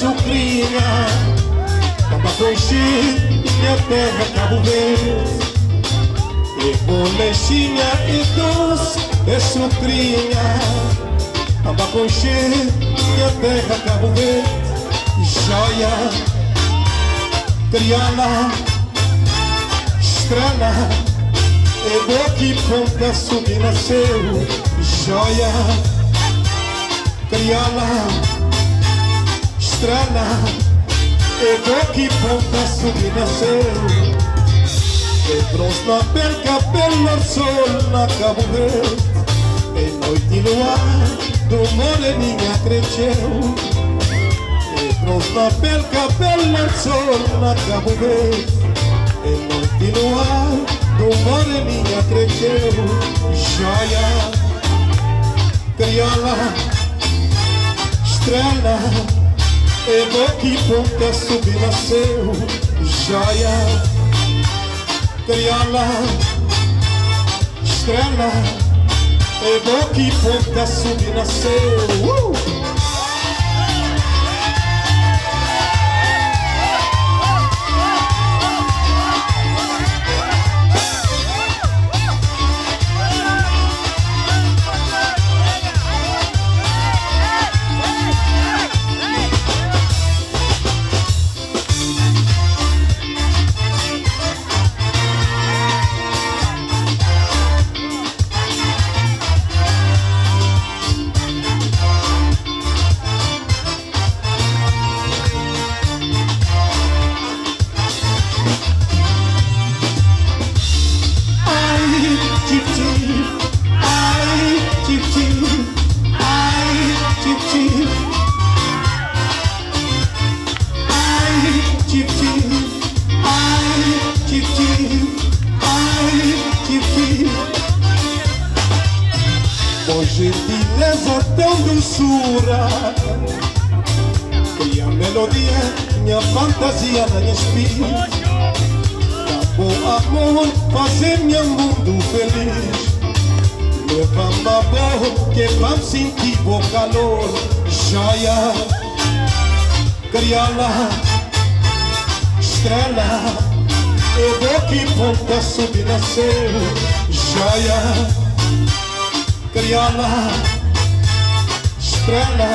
sucrinha, Pamba Conchita, minha terra Cabo Verde. E bolachinha e doce, é sucrinha, Pamba Conchita, minha terra Cabo Verde. Joia, criola, estrela, é boque ponta subir nasceu. Joia, criola, estrela, é boque ponta subir nasceu. É bronze na pele, cabelo, sol na Cabo Verde. É noite e luar, do moreninha cresceu. Bronze na pele, cabelo, sol na Cabo Verde. É noite e luar, do moreninha cresceu. Joia, criola, estrela, é boca e ponta subir nasceu. Joia, criola, estrela, é boca e ponta subir nasceu. Com gentileza tão doçura, cria melodia, minha fantasia na minha espírito. Dá bom amor, fazer meu mundo feliz. Leva-me a boa, que vamos sentir o calor. Joia, criola, estrela, eu vou que ponta subir nasceu. Joia, criola, estrela,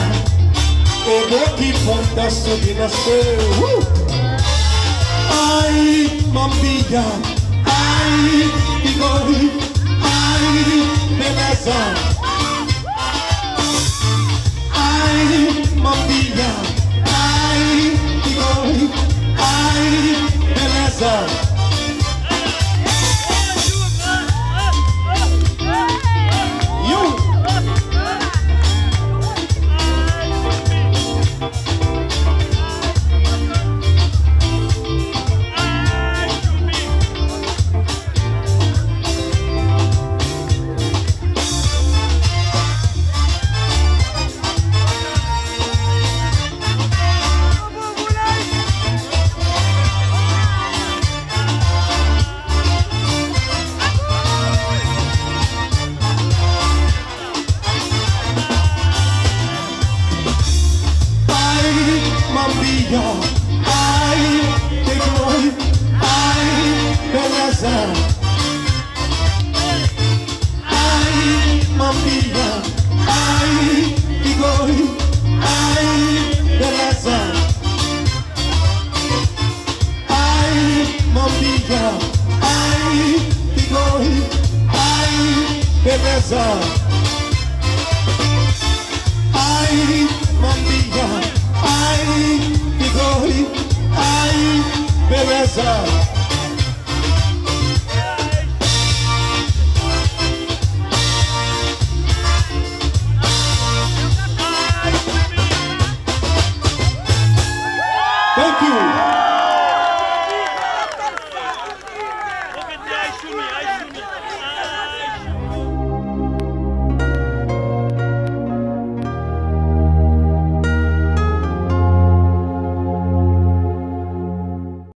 eu vou que ponta subir nasceu. Ai, mambinha, ai, bigode, ai, beleza. Ai, mambinha, ai, bigode, ai, beleza. Ai, pegou, ai, beleza. Ai, mambinha, ai, pegou, ai, beleza. Ai, mambinha, ai, pegou, ai, beleza. Ai, mambinha, ai, bigode, ai, beleza.